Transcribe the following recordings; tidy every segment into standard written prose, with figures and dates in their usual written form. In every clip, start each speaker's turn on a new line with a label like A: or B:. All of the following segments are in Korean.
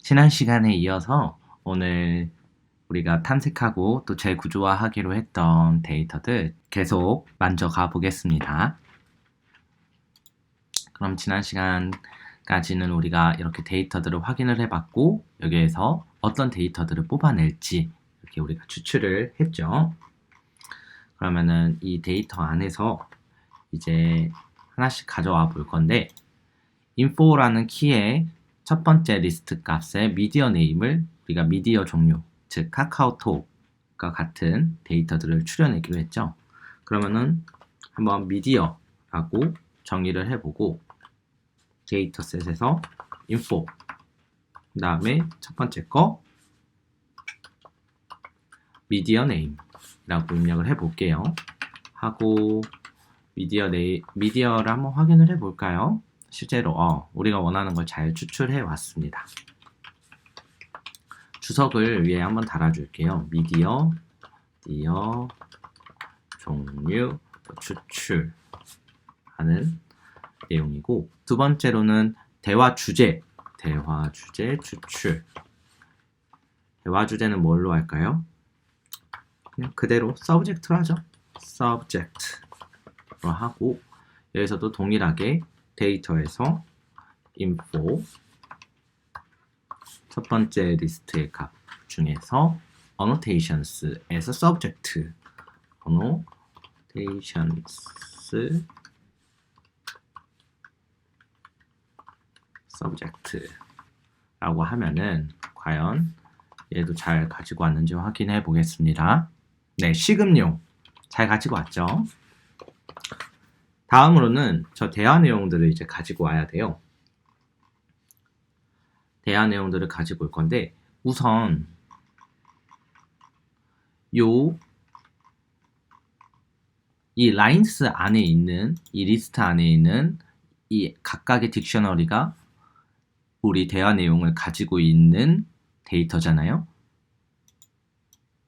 A: 지난 시간에 이어서 오늘 우리가 탐색하고 또 재구조화하기로 했던 데이터들 계속 만져가 보겠습니다. 그럼 지난 시간까지는 우리가 이렇게 데이터들을 확인을 해봤고 여기에서 어떤 데이터들을 뽑아낼지 이렇게 우리가 추출을 했죠. 그러면은 이 데이터 안에서 이제 하나씩 가져와 볼 건데 info라는 키의 첫 번째 리스트 값의 미디어 네임을 우리가 미디어 종류, 즉 카카오톡과 같은 데이터들을 추려내기로 했죠. 그러면은 한번 미디어라고 정의를 해보고 데이터셋에서 info 그 다음에 첫 번째 거 미디어 네임이라고 입력을 해볼게요. 하고 미디어를 한번 확인을 해볼까요? 실제로 우리가 원하는 걸 잘 추출해 왔습니다. 주석을 위에 한번 달아줄게요. 미디어 종류 추출 하는 내용이고 두 번째로는 대화 주제 추출. 대화 주제는 뭘로 할까요? 그냥 그대로 subject로 하죠. subject로 하고 여기서도 동일하게 데이터에서 info 첫 번째 리스트의 값 중에서 annotations에서 subject subject라고 하면은 과연 얘도 잘 가지고 왔는지 확인해 보겠습니다. 네, 식음료 잘 가지고 왔죠. 다음으로는 저 대화 내용들을 이제 가지고 와야 돼요. 대화 내용들을 가지고 올 건데 우선 이 라인스 안에 있는 이 리스트 안에 있는 이 각각의 딕셔너리가 우리 대화 내용을 가지고 있는 데이터잖아요.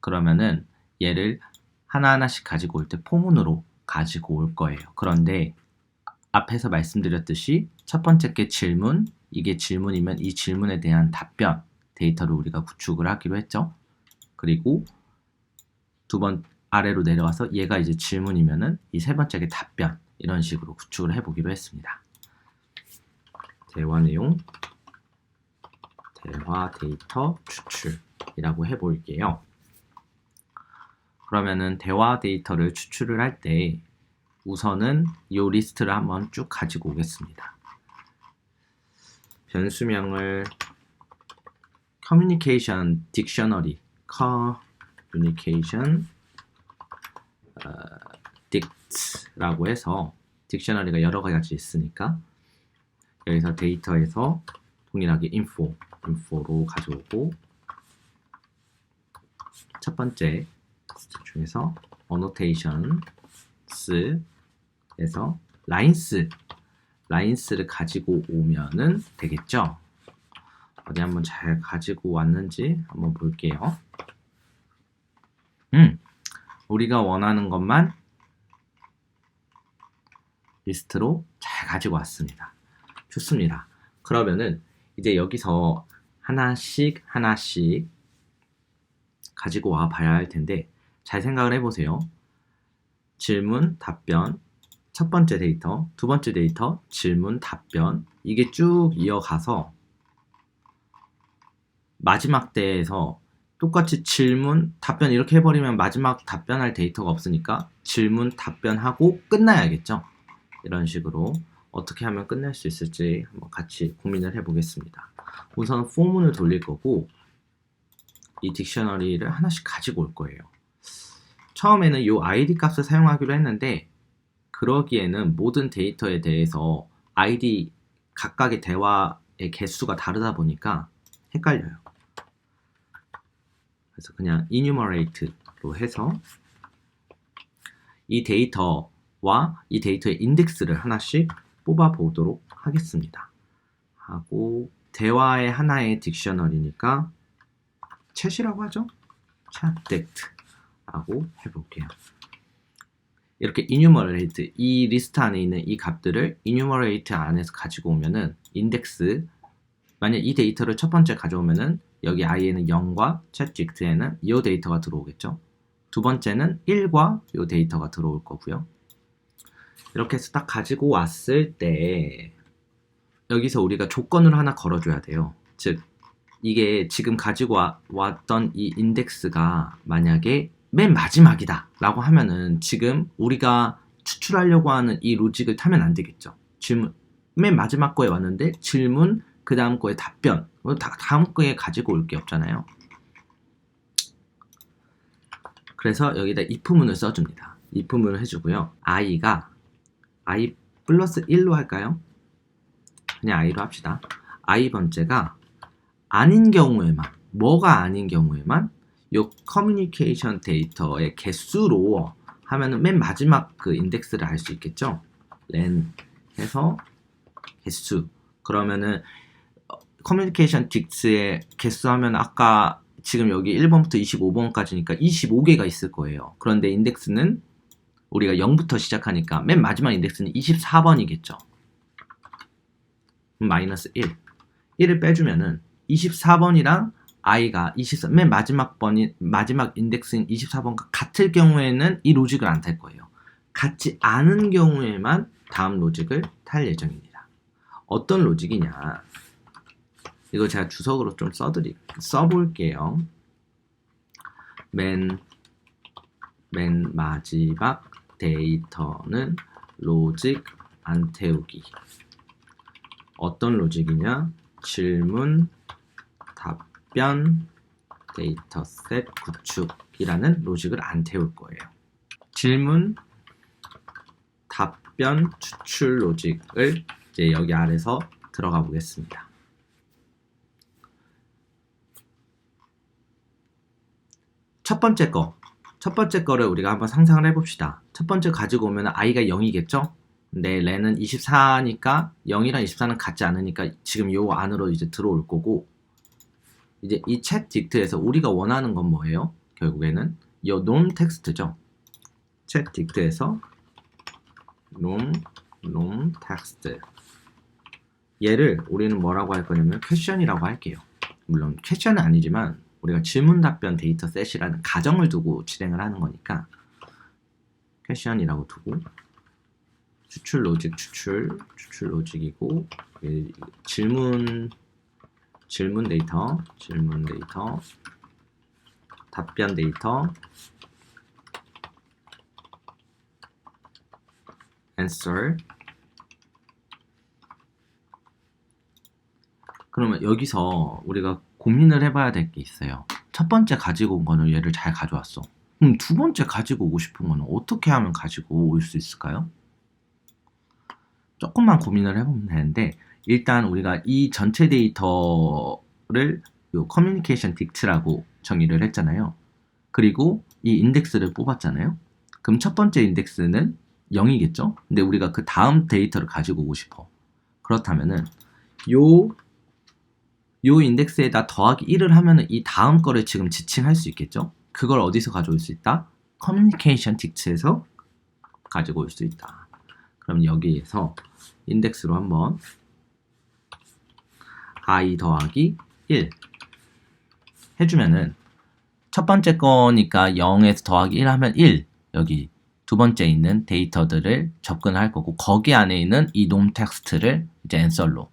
A: 그러면은 얘를 하나하나씩 가지고 올 때 포문으로 가지고 올 거예요. 그런데 앞에서 말씀드렸듯이 첫 번째 게 질문, 이게 질문이면 이 질문에 대한 답변 데이터를 우리가 구축을 하기로 했죠. 그리고 두 번 아래로 내려와서 얘가 이제 질문이면은 이 세 번째 게 답변 이런 식으로 구축을 해보기로 했습니다. 대화 내용, 대화 데이터 추출이라고 해볼게요. 그러면은 대화 데이터를 추출을 할 때 우선은 이 리스트를 한번 쭉 가지고 오겠습니다. 변수명을 communication dictionary dict라고 해서 딕셔너리가 여러 가지 있으니까 여기서 데이터에서 동일하게 info로 가져오고 첫 번째 중에서 annotations에서 라인스를 가지고 오면은 되겠죠. 어디 한번 잘 가지고 왔는지 한번 볼게요. 우리가 원하는 것만 리스트로 잘 가지고 왔습니다. 좋습니다. 그러면은 이제 여기서 하나씩 가지고 와 봐야 할 텐데 잘 생각을 해보세요. 질문, 답변, 첫 번째 데이터, 두 번째 데이터, 질문, 답변 이게 쭉 이어가서 마지막 때에서 똑같이 질문, 답변 이렇게 해버리면 마지막 답변할 데이터가 없으니까 질문, 답변하고 끝나야겠죠. 이런 식으로 어떻게 하면 끝낼 수 있을지 한번 같이 고민을 해보겠습니다. 우선 포문을 돌릴 거고 이 딕셔너리를 하나씩 가지고 올 거예요. 처음에는 이 ID 값을 사용하기로 했는데 그러기에는 모든 데이터에 대해서 ID 각각의 대화의 개수가 다르다 보니까 헷갈려요. 그래서 그냥 enumerate로 해서 이 데이터와 이 데이터의 인덱스를 하나씩 뽑아 보도록 하겠습니다. 하고 대화의 하나의 딕셔너리니까 챗이라고 하죠. chatDict라고 해볼게요. 이렇게 enumerate, 이 리스트 안에 있는 이 값들을 enumerate 안에서 가지고 오면은 인덱스 만약 이 데이터를 첫 번째 가져오면은 여기 i에는 0과 챗직트에는 이 데이터가 들어오겠죠. 두 번째는 1과 이 데이터가 들어올 거고요. 이렇게 해서 딱 가지고 왔을 때 여기서 우리가 조건을 하나 걸어줘야 돼요. 즉 이게 지금 가지고 왔던 이 인덱스가 만약에 맨 마지막이다 라고 하면은 지금 우리가 추출하려고 하는 이 로직을 타면 안 되겠죠. 질문 맨 마지막 거에 왔는데 질문 그 다음 거에 답변 다음 거에 가지고 올 게 없잖아요. 그래서 여기다 if문을 써줍니다. if문을 해주고요. i가 i 플러스 1로 할까요? 그냥 i로 합시다. i 번째가 아닌 경우에만, 뭐가 아닌 경우에만 요 커뮤니케이션 데이터의 개수로 하면은 맨 마지막 그 인덱스를 알 수 있겠죠. len 해서 개수. 그러면은 커뮤니케이션 딕스의 개수 하면 아까 지금 여기 1번부터 25번까지니까 25개가 있을 거예요. 그런데 인덱스는 우리가 0부터 시작하니까 맨 마지막 인덱스는 24번이겠죠. 마이너스 1. 1을 빼주면은 24번이랑 i가 맨 마지막 인덱스인 24번과 같을 경우에는 이 로직을 안 탈 거예요. 같지 않은 경우에만 다음 로직을 탈 예정입니다. 어떤 로직이냐? 이거 제가 주석으로 좀 써볼게요. 맨 마지막 데이터는 로직 안 태우기. 어떤 로직이냐? 질문, 답변, 데이터셋 구축이라는 로직을 안 태울 거예요. 질문, 답변, 추출 로직을 이제 여기 아래서 들어가 보겠습니다. 첫 번째 거를 우리가 한번 상상을 해봅시다. 첫 번째 가지고 오면 i가 0이겠죠? 근데 len은 24니까 0이랑 24는 같지 않으니까 지금 요 안으로 이제 들어올 거고, 이제 이 챗 딕트에서 우리가 원하는 건 뭐예요? 결국에는 요 nom 텍스트죠. 챗 딕트에서 nom 텍스트, 얘를 우리는 뭐라고 할 거냐면 퀘션이라고 할게요. 물론 퀘션은 아니지만 우리가 질문 답변 데이터셋이라는 가정을 두고 실행을 하는 거니까 퀘션이라고 두고, 추출 로직 추출 로직이고, 질문 데이터 답변 데이터 answer. 그러면 여기서 우리가 고민을 해봐야 될 게 있어요. 첫 번째 가지고 온 거는 얘를 잘 가져왔어. 그럼 두 번째 가지고 오고 싶은 거는 어떻게 하면 가지고 올 수 있을까요? 조금만 고민을 해보면 되는데, 일단 우리가 이 전체 데이터를 요 커뮤니케이션 딕트라고 정의를 했잖아요. 그리고 이 인덱스를 뽑았잖아요. 그럼 첫 번째 인덱스는 0이겠죠? 근데 우리가 그 다음 데이터를 가지고 오고 싶어. 그렇다면은 요 인덱스에다 더하기 1을 하면은 이 다음 거를 지금 지칭할 수 있겠죠? 그걸 어디서 가져올 수 있다? 커뮤니케이션 딕트에서 가지고 올 수 있다. 그럼 여기에서 인덱스로 한번 i 더하기 1 해주면은 첫 번째 거니까 0에서 더하기 1 하면 1, 여기 두 번째 있는 데이터들을 접근할 거고, 거기 안에 있는 이 nom 텍스트를 이제 answer로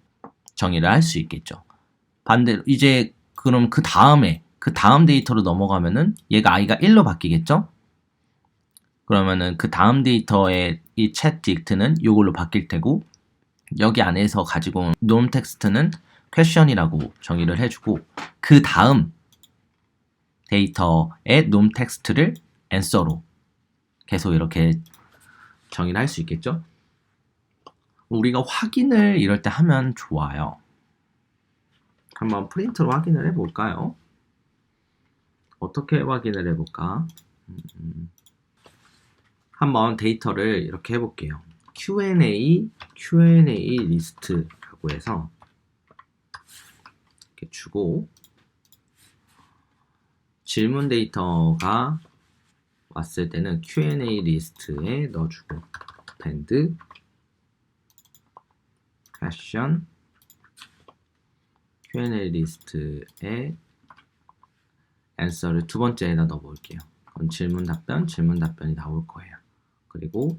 A: 정의를 할 수 있겠죠. 반대로 이제 그럼 그 다음 데이터로 넘어가면은 얘가 i가 1로 바뀌겠죠? 그러면은 그 다음 데이터의 이 챗 딕트는 이걸로 바뀔 테고, 여기 안에서 가지고 온 nom 텍스트는 question이라고 정의를 해주고, 그 다음 데이터의 nom 텍스트를 answer로 계속 이렇게 정의를 할 수 있겠죠? 우리가 확인을 이럴 때 하면 좋아요. 한번 프린트로 확인을 해볼까요? 어떻게 확인을 해볼까? 한번 데이터를 이렇게 해볼게요. Q&A 리스트라고 해서 이렇게 주고, 질문 데이터가 왔을 때는 Q&A 리스트에 넣어주고, append question Q&A 리스트에 answer를 두 번째에다 넣어볼게요. 그럼 질문 답변이 나올 거예요. 그리고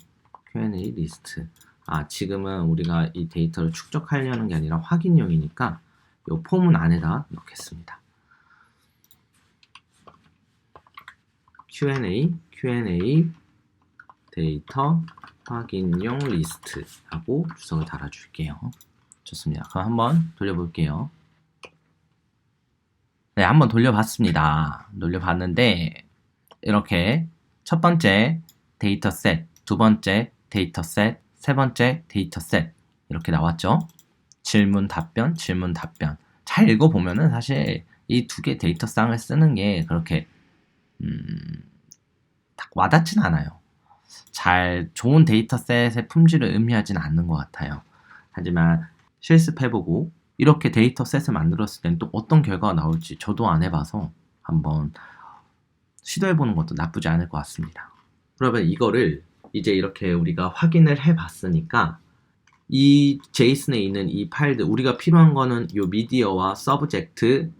A: Q&A 리스트. 지금은 우리가 이 데이터를 축적하려는 게 아니라 확인용이니까 이 폼은 안에다 넣겠습니다. Q&A 데이터 확인용 리스트 하고 주석을 달아줄게요. 좋습니다. 그럼 한번 돌려볼게요. 네, 한번 돌려봤습니다. 돌려봤는데 이렇게 첫 번째 데이터셋, 두 번째 데이터셋, 세 번째 데이터셋 이렇게 나왔죠. 질문 답변. 잘 읽어보면은 사실 이 두 개 데이터쌍을 쓰는 게 그렇게 딱 와닿진 않아요. 좋은 데이터셋의 품질을 의미하진 않는 것 같아요. 하지만 실습해보고 이렇게 데이터셋을 만들었을 땐 또 어떤 결과가 나올지 저도 안 해봐서 한번 시도해보는 것도 나쁘지 않을 것 같습니다. 그러면 이거를 이제 이렇게 우리가 확인을 해봤으니까 이 제이슨에 있는 이 파일들, 우리가 필요한 거는 이 미디어와 서브젝트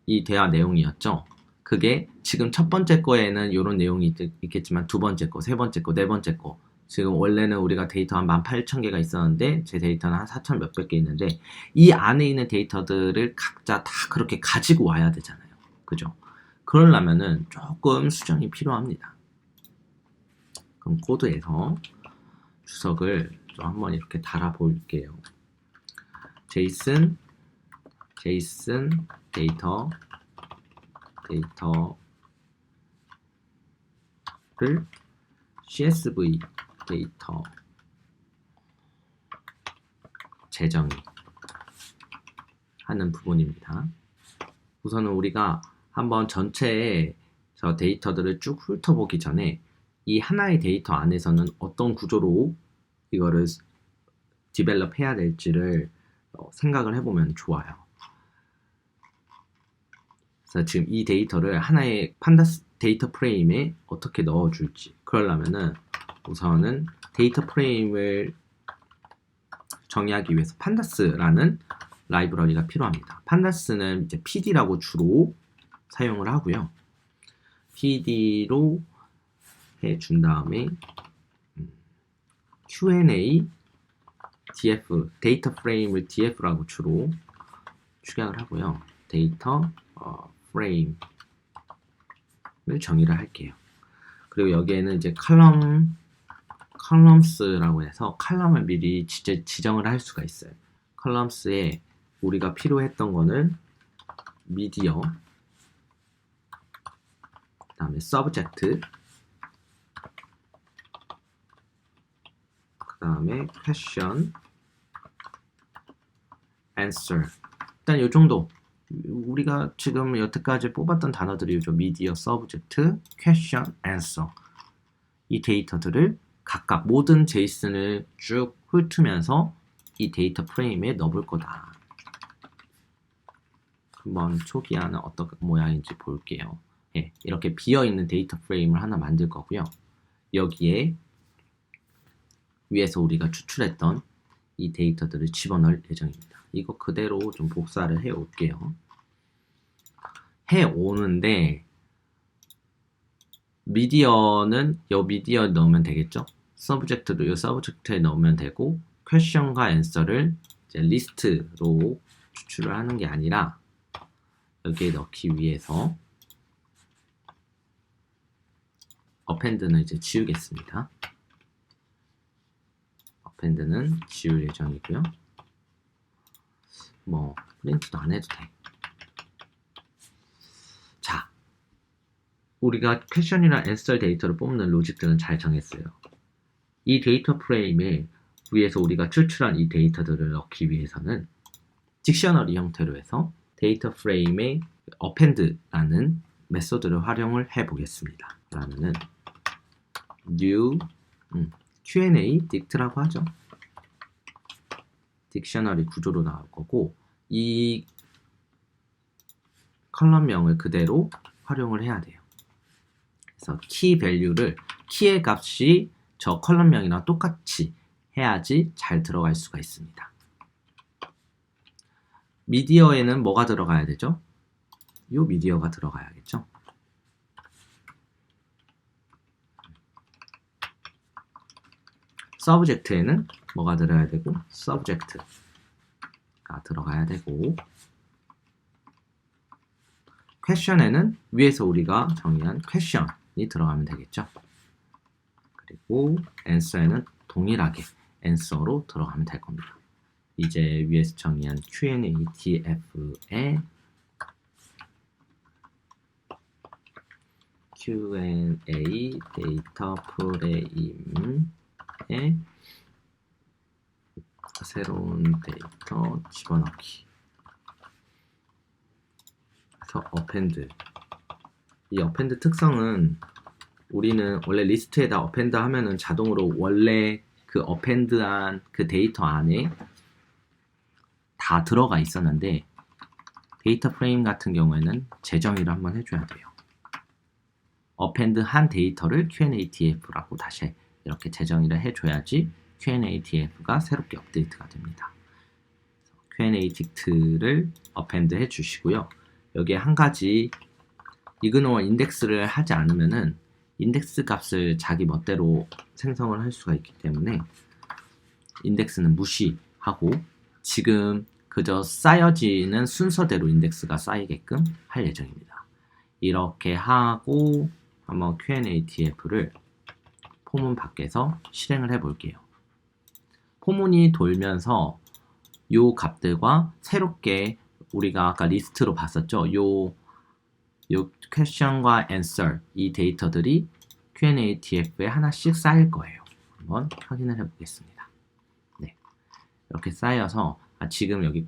A: 이 대화 내용이었죠. 그게 지금 첫 번째 거에는 이런 내용이 있겠지만 두 번째 거, 세 번째 거, 네 번째 거, 지금 원래는 우리가 데이터 한 18,000개가 있었는데 제 데이터는 한 4,000 몇백 개 있는데 이 안에 있는 데이터들을 각자 다 그렇게 가지고 와야 되잖아요. 그죠? 그러려면은 조금 수정이 필요합니다. 그럼 코드에서 주석을 좀 한번 이렇게 달아 볼게요. 제이슨 데이터를 CSV 데이터 재정의 하는 부분입니다. 우선은 우리가 한번 전체의 저 데이터들을 쭉 훑어보기 전에 이 하나의 데이터 안에서는 어떤 구조로 이거를 디벨롭 해야 될지를 생각을 해보면 좋아요. 그래서 지금 이 데이터를 하나의 판다스 데이터 프레임에 어떻게 넣어줄지, 그러려면은 우선은 데이터 프레임을 정의하기 위해서 판다스라는 라이브러리가 필요합니다. 판다스는 이제 PD라고 주로 사용을 하고요. PD로 해준 다음에 Q&A df, 데이터 프레임을 df라고 주로 축약을 하고요. 데이터 프레임을 정의를 할게요. 그리고 여기에는 이제 컬럼스라고 해서 컬럼을 미리 지정을 할 수가 있어요. 컬럼스에 우리가 필요했던 거는 미디어, 그 다음에 서브젝트, 그 다음에 퀘션, answer. 일단 이 정도. 우리가 지금 여태까지 뽑았던 단어들이 죠. 미디어, 서브젝트, 퀘션, answer. 이 데이터들을 각각 모든 제이슨을 쭉 훑으면서 이 데이터 프레임에 넣어볼 거다. 한번 초기화는 어떤 모양인지 볼게요. 예, 이렇게 비어있는 데이터 프레임을 하나 만들 거고요. 여기에 위에서 우리가 추출했던 이 데이터들을 집어넣을 예정입니다. 이거 그대로 좀 복사를 해올게요. 해오는데 미디어는 이 미디어에 넣으면 되겠죠? 서브젝트도 이 서브젝트에 넣으면 되고 퀘션과 앤서를 이제 리스트로 추출을 하는 게 아니라 여기에 넣기 위해서 어펜드는 이제 지우겠습니다. 어펜드는 지울 예정이고요. 뭐 프린트도 안 해도 돼. 자, 우리가 퀘션이나 앤서 데이터를 뽑는 로직들은 잘 정했어요. 이 데이터 프레임에 위에서 우리가 추출한 이 데이터들을 넣기 위해서는 딕셔너리 형태로 해서 데이터 프레임에 append라는 메소드를 활용을 해 보겠습니다. 그러면은 new Q&A dict라고 하죠. 딕셔너리 구조로 나올 거고 이 컬럼명을 그대로 활용을 해야 돼요. 그래서 키 밸류를 키의 값이 저 컬럼명이랑 똑같이 해야지 잘 들어갈 수가 있습니다. 미디어에는 뭐가 들어가야 되죠? 이 미디어가 들어가야겠죠. 서브젝트에는 뭐가 들어야 되고, 서브젝트가 들어가야 되고, 퀘션에는 위에서 우리가 정의한 퀘션이 들어가면 되겠죠. 그리고 answer에는 동일하게 answer로 들어가면 될 겁니다. 이제 위에서 정의한 Q&ATF에 Q&A 데이터 프레임에 새로운 데이터 집어넣기. 그래서 append. 이 append 특성은 우리는 원래 리스트에다 append 하면은 자동으로 원래 그 append한 그 데이터 안에 다 들어가 있었는데 데이터 프레임 같은 경우에는 재정의를 한번 해줘야 돼요. append 한 데이터를 Q&ATF라고 다시 이렇게 재정의를 해줘야지 Q&ATF가 새롭게 업데이트가 됩니다. Q&ATF를 append 해주시고요. 여기에 한 가지 이그노어 인덱스를 하지 않으면은 인덱스 값을 자기 멋대로 생성을 할 수가 있기 때문에 인덱스는 무시하고 지금 그저 쌓여지는 순서대로 인덱스가 쌓이게끔 할 예정입니다. 이렇게 하고 한번 Q&ATF를 포문 밖에서 실행을 해 볼게요. 포문이 돌면서 요 값들과 새롭게 우리가 아까 리스트로 봤었죠. 요 question과 answer 이 데이터들이 Q&ATF에 하나씩 쌓일 거예요. 한번 확인을 해 보겠습니다. 네. 이렇게 쌓여서 지금 여기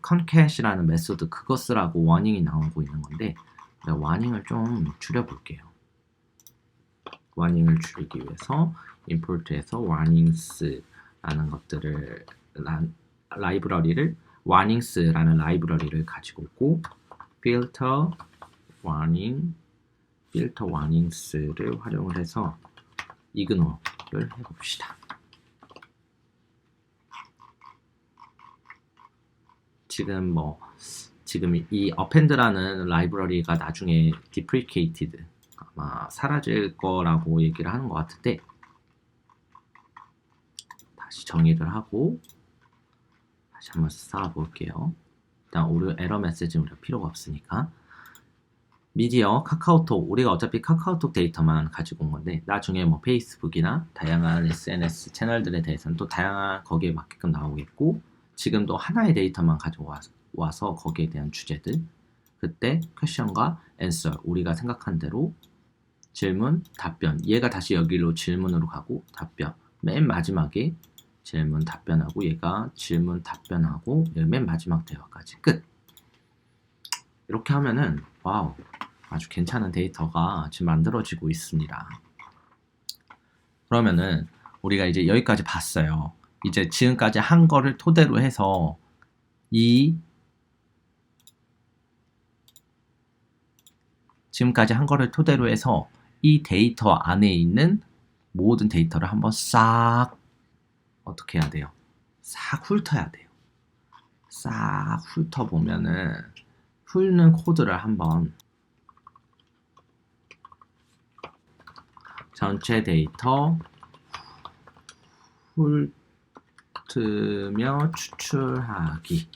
A: concate이라는 메소드 그거 쓰라고 워닝이 나오고 있는 건데 내가 워닝을 좀 줄여 볼게요. 워닝을 줄이기 위해서 import에서 warnings라는 것들을 라이브러리를 warnings라는 라이브러리를 가지고 있고 filter warnings를 활용을 해서 ignore를 해봅시다. 지금 이 append라는 라이브러리가 나중에 deprecated 아마 사라질 거라고 얘기를 하는 것 같은데 다시 정의를 하고 다시 한번 쌓아볼게요. 일단 에러 메시지는 우리가 필요가 없으니까 미디어, 카카오톡 우리가 어차피 카카오톡 데이터만 가지고 온 건데 나중에 뭐 페이스북이나 다양한 SNS 채널들에 대해서는 또 다양한 거기에 맞게끔 나오겠고 지금도 하나의 데이터만 가지고 와서 거기에 대한 주제들 그때 question과 answer 우리가 생각한 대로 질문, 답변 얘가 다시 여기로 질문으로 가고 답변 맨 마지막에 질문, 답변하고 얘가 질문, 답변하고 맨 마지막 대화까지 끝. 이렇게 하면은 와우 아주 괜찮은 데이터가 지금 만들어지고 있습니다. 그러면은 우리가 이제 여기까지 봤어요. 이제 지금까지 한 거를 토대로 해서 이 데이터 안에 있는 모든 데이터를 한번 싹 어떻게 해야 돼요? 싹 훑어야 돼요. 싹 훑어보면은 훑는 코드를 한번 전체 데이터 훑으며 추출하기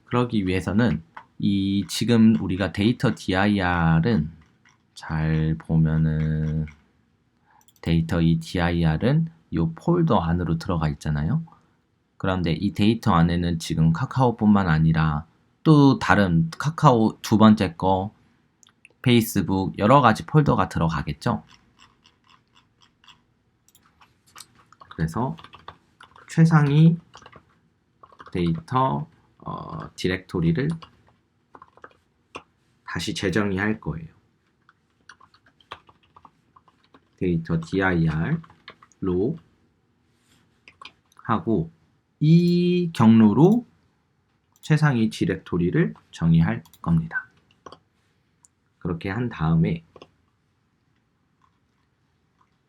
A: 그러기 위해서는 이 지금 우리가 데이터 dir은 잘 보면은 데이터 이 dir은 이 폴더 안으로 들어가 있잖아요. 그런데 이 데이터 안에는 지금 카카오뿐만 아니라 또 다른 카카오 두 번째 거 페이스북 여러 가지 폴더가 들어가겠죠. 그래서 최상위 데이터 디렉토리를 다시 재정의할 거예요. 데이터 dir로 하고 이 경로로 최상위 디렉토리를 정의할 겁니다. 그렇게 한 다음에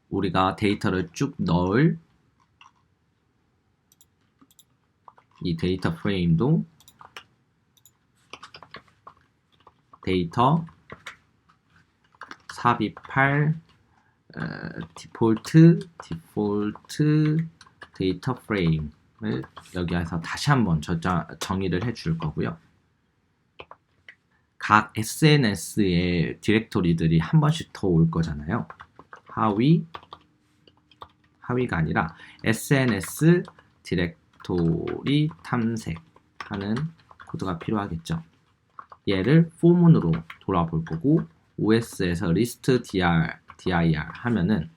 A: 우리가 데이터를 쭉 넣을 이 데이터 프레임도 데이터 삽입할 디폴트 데이터 프레임을 여기에서 다시 한번 정의를 해줄 거고요. 각 SNS의 디렉토리들이 한 번씩 더 올 거잖아요. 하위가 아니라 SNS 디렉토리 탐색하는 코드가 필요하겠죠. 얘를 포문으로 돌아볼 거고 OS에서 list dir 하면은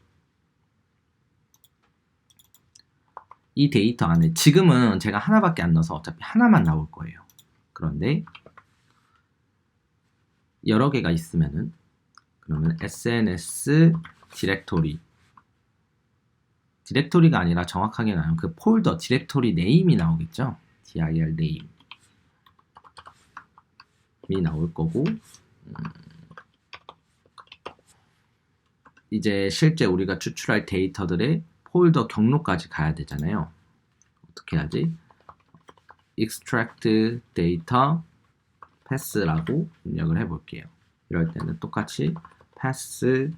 A: 이 데이터 안에 지금은 제가 하나밖에 안 넣어서 어차피 하나만 나올 거예요. 그런데 여러 개가 있으면은 그러면 SNS 디렉토리가 아니라 정확하게 나오면 그 폴더 디렉토리 네임이 나오겠죠. dir 네임이 나올 거고 이제 실제 우리가 추출할 데이터들의 폴더 경로까지 가야 되잖아요. 어떻게 하지? extract data pass라고 입력을 해볼게요. 이럴 때는 똑같이 pass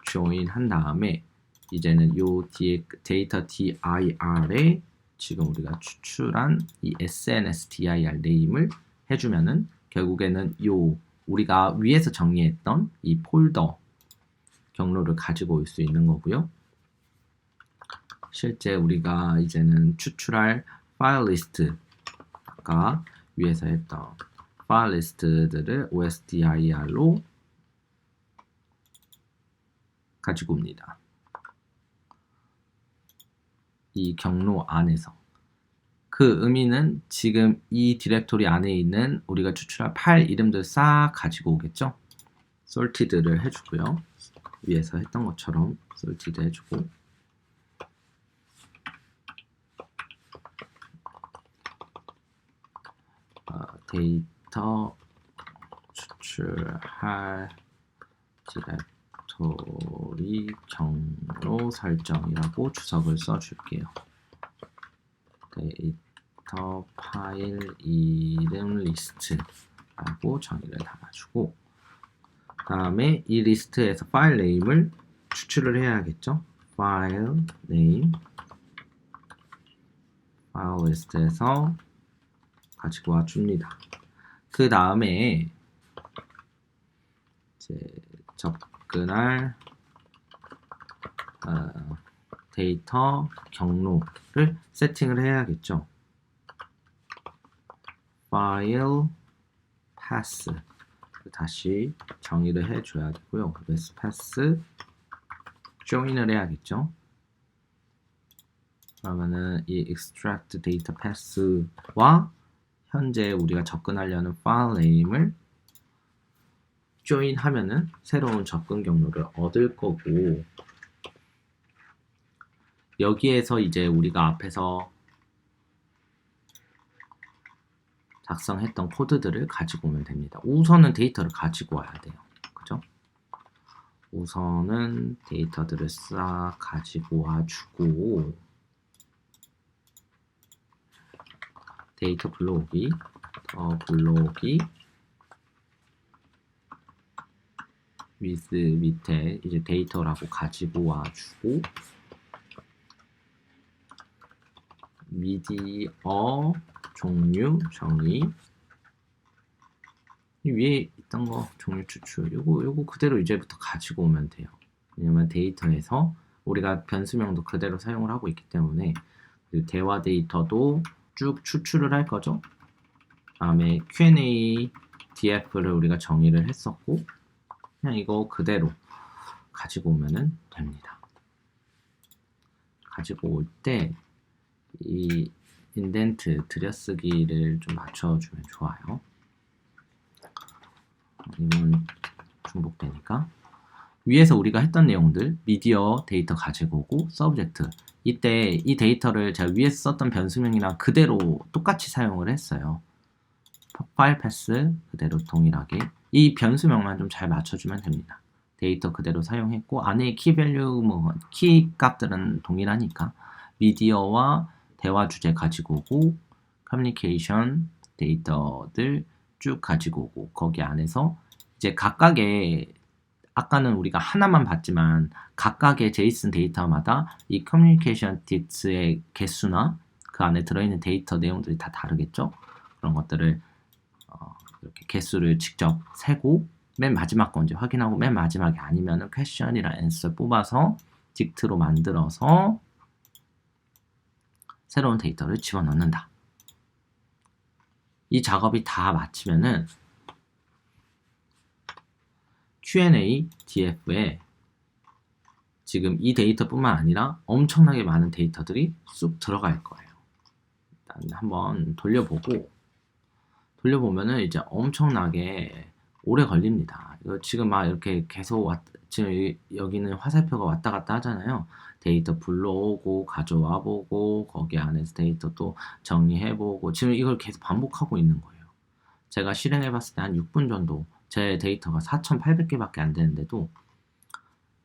A: join 한 다음에 이제는 요 뒤에 데이터 dir에 지금 우리가 추출한 이 SNS dir 네임을 해주면은 결국에는 요 우리가 위에서 정의했던 이 폴더 경로를 가지고 올 수 있는 거고요. 실제 우리가 이제는 추출할 파일 리스트 아까 위에서 했던 파일 리스트들을 OSDIR로 가지고 옵니다. 이 경로 안에서 그 의미는 지금 이 디렉토리 안에 있는 우리가 추출할 파일 이름들 싹 가지고 오겠죠. sorted를 해주고요. 위에서 했던 것처럼 sorted 해주고 데이터 추출할 디렉토리 경로 설정이라고 주석을 써줄게요. 데이터 파일 이름 리스트라고 정의를 달아주고 그 다음에 이 리스트에서 파일 네임을 추출을 해야겠죠. 파일 네임 파일 리스트에서 가지고 와 줍니다. 그 다음에 이제 접근할 데이터 경로를 세팅을 해야겠죠. 파일 pass 다시 정의를 해줘야 되고요. with pass join을 해야겠죠. 그러면은 이 extract data pass와 현재 우리가 접근하려는 파일 네임을 join 하면은 새로운 접근 경로를 얻을 거고 여기에서 이제 우리가 앞에서 작성했던 코드들을 가지고 오면 됩니다. 우선은 데이터를 가지고 와야 돼요. 그죠? 우선은 데이터들을 싹 가지고 와주고 데이터 불러오기 with 밑에 이제 데이터라고 가지고 와주고 미디어 종류 정의 위에 있던 거 종류 추출 요거 그대로 이제부터 가지고 오면 돼요. 왜냐면 데이터에서 우리가 변수명도 그대로 사용을 하고 있기 때문에 대화 데이터도 쭉 추출을 할 거죠. 다음에 Q&A df를 우리가 정의를 했었고 그냥 이거 그대로 가지고 오면 됩니다. 가지고 올 때 이 인덴트 들여쓰기를 좀 맞춰주면 좋아요. 이건 중복되니까 위에서 우리가 했던 내용들 미디어 데이터 가지고 오고 서브젝트 이때 이 데이터를 제가 위에서 썼던 변수명이랑 그대로 똑같이 사용을 했어요. 파일 패스 그대로 동일하게 이 변수명만 좀 잘 맞춰주면 됩니다. 데이터 그대로 사용했고 안에 키밸류 키 값들은 동일하니까 미디어와 대화 주제 가지고 오고 커뮤니케이션 데이터들 쭉 가지고 오고 거기 안에서 이제 각각의 아까는 우리가 하나만 봤지만 각각의 제이슨 데이터마다 이 커뮤니케이션 딕스의 개수나 그 안에 들어있는 데이터 내용들이 다 다르겠죠. 그런 것들을 이렇게 개수를 직접 세고 맨 마지막 건지 확인하고 맨 마지막이 아니면은 question이랑 answer 뽑아서 딕트로 만들어서 새로운 데이터를 집어넣는다. 이 작업이 다 마치면은 Q&A DF에 지금 이 데이터뿐만 아니라 엄청나게 많은 데이터들이 쑥 들어갈 거예요. 일단 한번 돌려보면은 이제 엄청나게 오래 걸립니다. 이거 지금 막 이렇게 계속 지금 여기는 화살표가 왔다 갔다 하잖아요. 데이터 불러오고 가져와 보고 거기 안에서 데이터 또 정리해 보고 지금 이걸 계속 반복하고 있는 거예요. 제가 실행해 봤을 때 한 6분 정도 제 데이터가 4,800개밖에 안 되는데도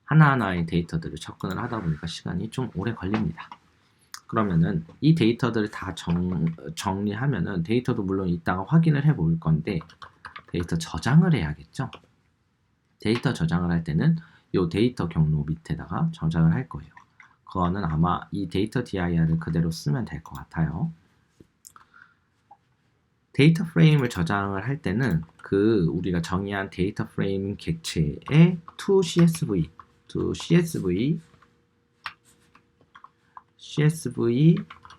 A: 하나하나의 데이터들을 접근을 하다 보니까 시간이 좀 오래 걸립니다. 그러면은 이 데이터들을 다 정리하면은 데이터도 물론 이따가 확인을 해 볼 건데 데이터 저장을 해야겠죠. 데이터 저장을 할 때는 이 데이터 경로 밑에다가 저장을 할 거예요. 그거는 아마 이 데이터 dir을 그대로 쓰면 될 것 같아요. 데이터 프레임을 저장을 할 때는 그 우리가 정의한 데이터 프레임 객체의 toCSV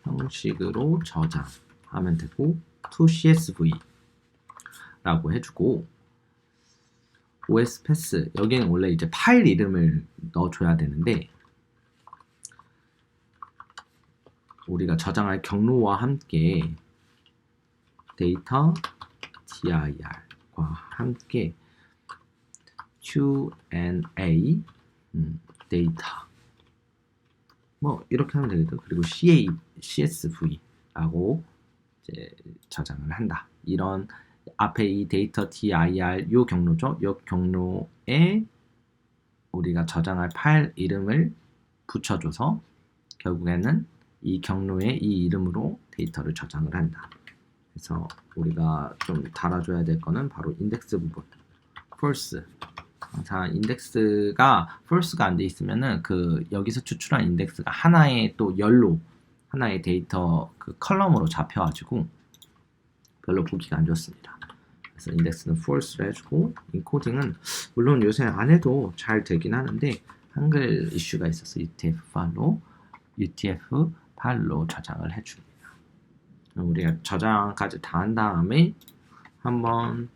A: 형식으로 저장하면 되고 toCSV 라고 해주고 OS 패스 여기는 원래 이제 파일 이름을 넣어줘야 되는데 우리가 저장할 경로와 함께 데이터 dir과 함께 Q&A 데이터 뭐 이렇게 하면 되겠죠. 그리고 CSV라고 이제 저장을 한다. 이런 앞에 이 데이터 dir 요 경로죠. 요 경로에 우리가 저장할 파일 이름을 붙여줘서 결국에는 이 경로에 이 이름으로 데이터를 저장을 한다. 그래서 우리가 좀 달아줘야 될 거는 바로 인덱스 부분. false. 항상 인덱스가 false가 안 돼 있으면은 그 여기서 추출한 인덱스가 하나의 또 열로 하나의 데이터 그 컬럼으로 잡혀가지고 별로 보기가 안 좋습니다. 그래서 인덱스는 false를 해주고 인코딩은 물론 요새 안 해도 잘 되긴 하는데 한글 이슈가 있어서 UTF 파일로 저장을 해줍니다. 우리가 저장까지 다 한 다음에 한번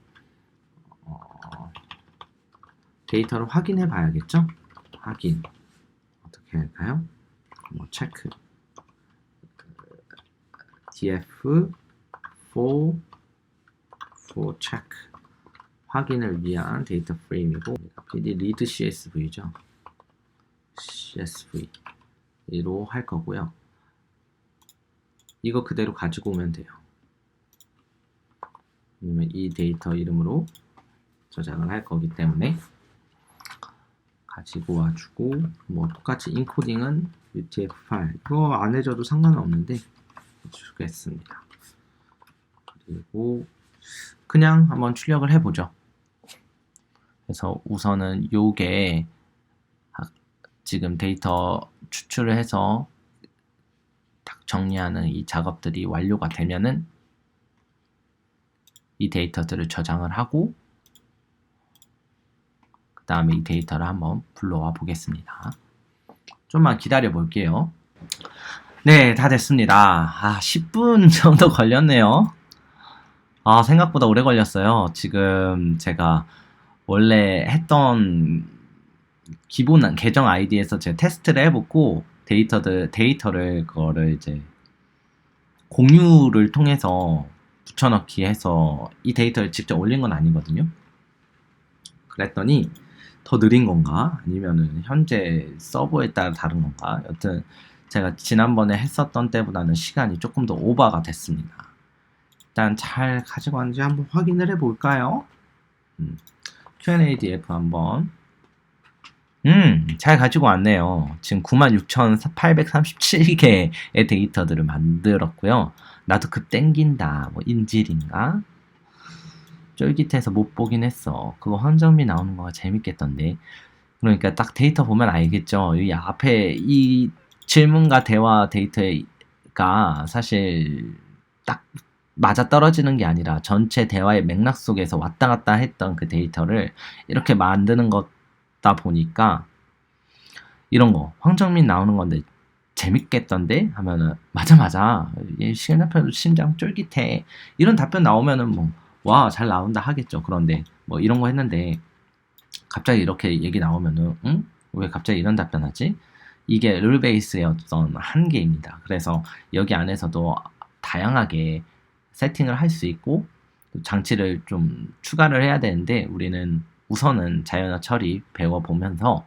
A: 데이터를 확인해 봐야겠죠? 확인 어떻게 할까요? 뭐 체크 df for check 확인을 위한 데이터 프레임이고 PD read CSV죠. CSV로 할 거고요. 이거 그대로 가지고 오면 돼요. 아니면 이 데이터 이름으로 저장을 할 거기 때문에 가지고 와주고 뭐 똑같이 인코딩은 UTF 파일 이거 안 해줘도 상관은 없는데 주겠습니다. 그리고 그냥 한번 출력을 해보죠. 그래서 우선은 요게 지금 데이터 추출을 해서 딱 정리하는 이 작업들이 완료가 되면은 이 데이터들을 저장을 하고 그 다음에 이 데이터를 한번 불러와 보겠습니다. 좀만 기다려 볼게요. 네, 다 됐습니다. 10분 정도 걸렸네요. 생각보다 오래 걸렸어요. 지금 제가 원래 했던 기본 계정 아이디에서 제가 테스트를 해보고 데이터를 그거를 이제 공유를 통해서 붙여넣기 해서 이 데이터를 직접 올린 건 아니거든요. 그랬더니 더 느린 건가 아니면은 현재 서버에 따라 다른 건가 여튼 제가 지난번에 했었던 때보다는 시간이 조금 더 오버가 됐습니다. 일단 잘 가지고 왔는지 한번 확인을 해 볼까요? Q&A DF 한번 잘 가지고 왔네요. 지금 96,837개의 데이터들을 만들었고요. 나도 급 땡긴다. 뭐 인질인가? 쫄깃해서 못 보긴 했어. 그거 황정민 나오는 거가 재밌겠던데. 그러니까 딱 데이터 보면 알겠죠. 이 앞에 이 질문과 대화 데이터가 사실 딱 맞아떨어지는 게 아니라 전체 대화의 맥락 속에서 왔다 갔다 했던 그 데이터를 이렇게 만드는 거다 보니까 이런 거 황정민 나오는 건데 재밌겠던데 하면은 맞아 시간표도 심장 쫄깃해 이런 답변 나오면은 뭐 와 잘 나온다 하겠죠. 그런데 뭐 이런 거 했는데 갑자기 이렇게 얘기 나오면은 응? 왜 갑자기 이런 답변하지? 이게 룰 베이스의 어떤 한계입니다. 그래서 여기 안에서도 다양하게 세팅을 할 수 있고 장치를 좀 추가를 해야 되는데 우리는 우선은 자연어 처리 배워보면서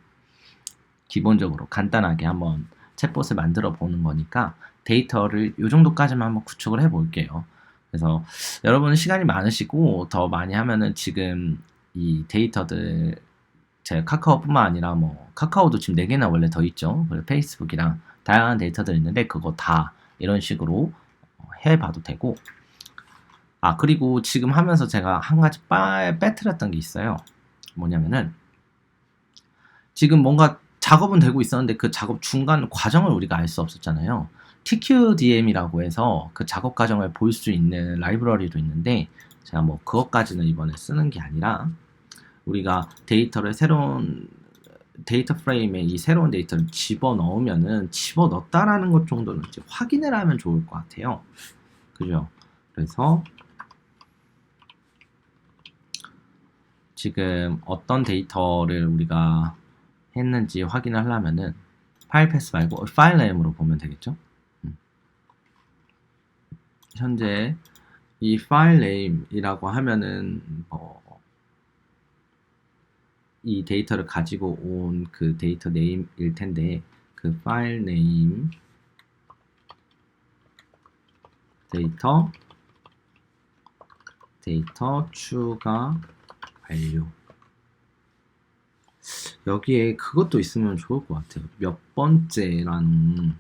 A: 기본적으로 간단하게 한번 챗봇을 만들어 보는 거니까 데이터를 이 정도까지만 한번 구축을 해 볼게요. 그래서 여러분은 시간이 많으시고 더 많이 하면은 지금 이 데이터들 제 카카오뿐만 아니라 뭐 카카오도 지금 4개나 원래 더 있죠. 그리고 페이스북이랑 다양한 데이터들 있는데 그거 다 이런 식으로 해봐도 되고 그리고 지금 하면서 제가 한 가지 빼뜨렸던 게 있어요. 뭐냐면은 지금 뭔가 작업은 되고 있었는데 그 작업 중간 과정을 우리가 알 수 없었잖아요. TQDM이라고 해서 그 작업 과정을 볼 수 있는 라이브러리도 있는데 제가 뭐 그것까지는 이번에 쓰는 게 아니라 우리가 데이터를 새로운 데이터 프레임에 이 새로운 데이터를 집어넣으면은 집어넣었다라는 것 정도는 이제 확인을 하면 좋을 것 같아요. 그죠? 그래서 지금 어떤 데이터를 우리가 했는지 확인을 하려면은 파일 패스 말고 파일 네임으로 보면 되겠죠? 현재 이 파일 네임이라고 하면은 이 데이터를 가지고 온 그 데이터 네임일 텐데 그 파일 네임 데이터 추가 완료 여기에 그것도 있으면 좋을 것 같아요. 몇 번째라는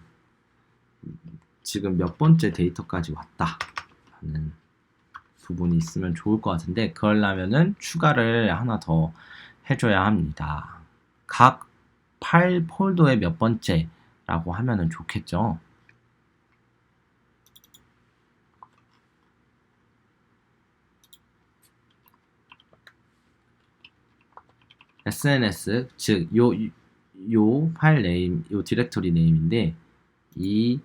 A: 지금 몇 번째 데이터까지 왔다 하는 부분이 있으면 좋을 것 같은데 그러려면은 추가를 하나 더 해줘야 합니다. 각 파일 폴더의 몇 번째라고 하면은 좋겠죠. SNS 즉 요 파일 네임, 요 디렉토리 네임인데 이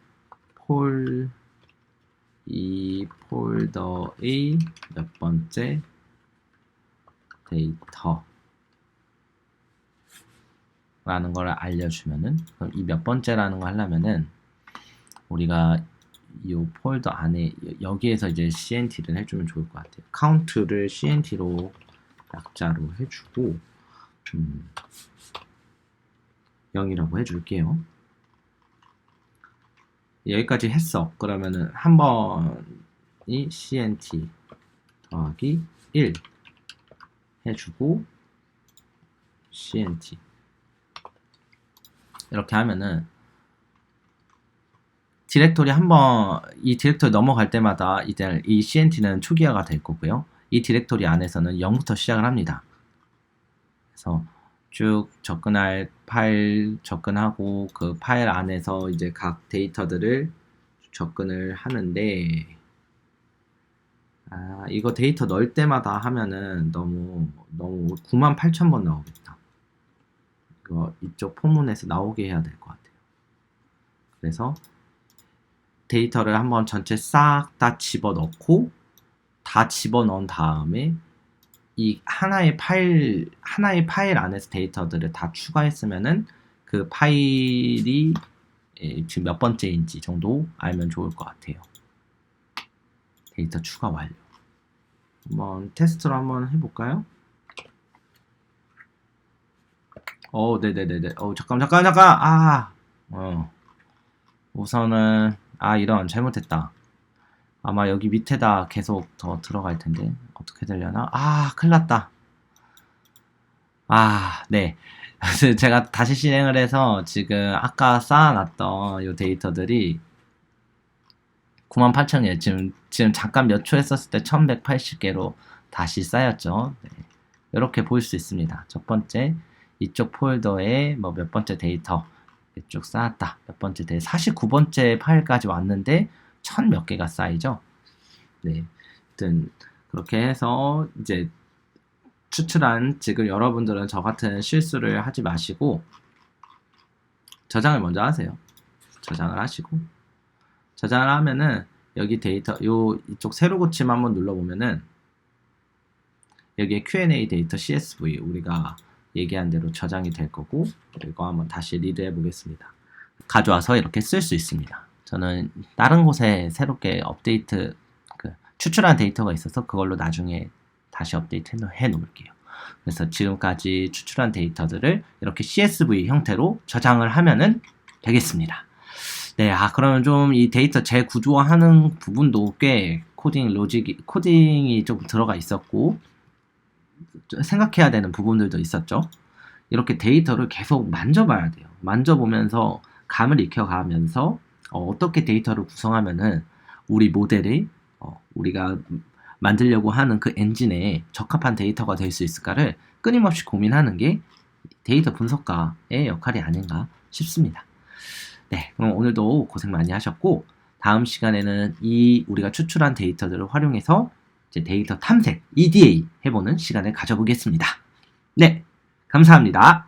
A: 폴더의 몇 번째 데이터 라는 걸 알려주면은 이 몇 번째라는 거 하려면은 우리가 이 폴더 안에 여기에서 이제 CNT를 해주면 좋을 것 같아요. 카운트를 CNT로 약자로 해주고 0이라고 해줄게요. 여기까지 했어. 그러면은 한 번이 CNT 더하기 1 해주고 CNT 이렇게 하면은 디렉토리 이 디렉토리 넘어갈 때마다 이제 이 CNT는 초기화가 될 거고요. 이 디렉토리 안에서는 0부터 시작을 합니다. 그래서 쭉 접근할 파일 접근하고 그 파일 안에서 이제 각 데이터들을 접근을 하는데 이거 데이터 넣을 때마다 하면은 너무 98,000번 나오겠다. 이거 이쪽 포문에서 나오게 해야 될 것 같아요. 그래서 데이터를 한번 전체 싹 다 집어넣고 다 집어넣은 다음에 이 하나의 파일 안에서 데이터들을 다 추가했으면은 그 파일이 지금 몇 번째인지 정도 알면 좋을 것 같아요. 데이터 추가 완료. 한번 테스트로 한번 해볼까요? 네네네네. 잠깐. 우선은 이런 잘못했다. 아마 여기 밑에다 계속 더 들어갈 텐데 어떻게 되려나? 큰일 났다. 네. 제가 다시 실행을 해서 지금 아까 쌓아놨던 이 데이터들이 98,000개 지금 잠깐 몇 초 했었을 때 1180개로 다시 쌓였죠. 네. 이렇게 볼 수 있습니다. 첫 번째 이쪽 폴더에 뭐 몇 번째 데이터 쭉 쌓았다. 몇 번째 데이터 49번째 파일까지 왔는데 1000 몇 개가 쌓이죠. 네. 하여튼 그렇게 해서 이제 추출한 지금 여러분들은 저 같은 실수를 하지 마시고 저장을 먼저 하세요. 저장을 하시고 저장을 하면은 여기 데이터 이쪽 세로 고침 한번 눌러보면은 여기에 Q&A 데이터 CSV 우리가 얘기한 대로 저장이 될 거고 이거 한번 다시 리드해 보겠습니다. 가져와서 이렇게 쓸 수 있습니다. 저는 다른 곳에 새롭게 업데이트 추출한 데이터가 있어서 그걸로 나중에 다시 업데이트 해 놓을게요. 그래서 지금까지 추출한 데이터들을 이렇게 CSV 형태로 저장을 하면은 되겠습니다. 네, 그러면 좀 이 데이터 재구조화하는 부분도 꽤 코딩이 좀 들어가 있었고 생각해야 되는 부분들도 있었죠. 이렇게 데이터를 계속 만져봐야 돼요. 만져보면서 감을 익혀가면서 어떻게 데이터를 구성하면은 우리 모델이 우리가 만들려고 하는 그 엔진에 적합한 데이터가 될 수 있을까를 끊임없이 고민하는 게 데이터 분석가의 역할이 아닌가 싶습니다. 네, 그럼 오늘도 고생 많이 하셨고 다음 시간에는 우리가 추출한 데이터들을 활용해서 이제 데이터 탐색, EDA 해보는 시간을 가져보겠습니다. 네, 감사합니다.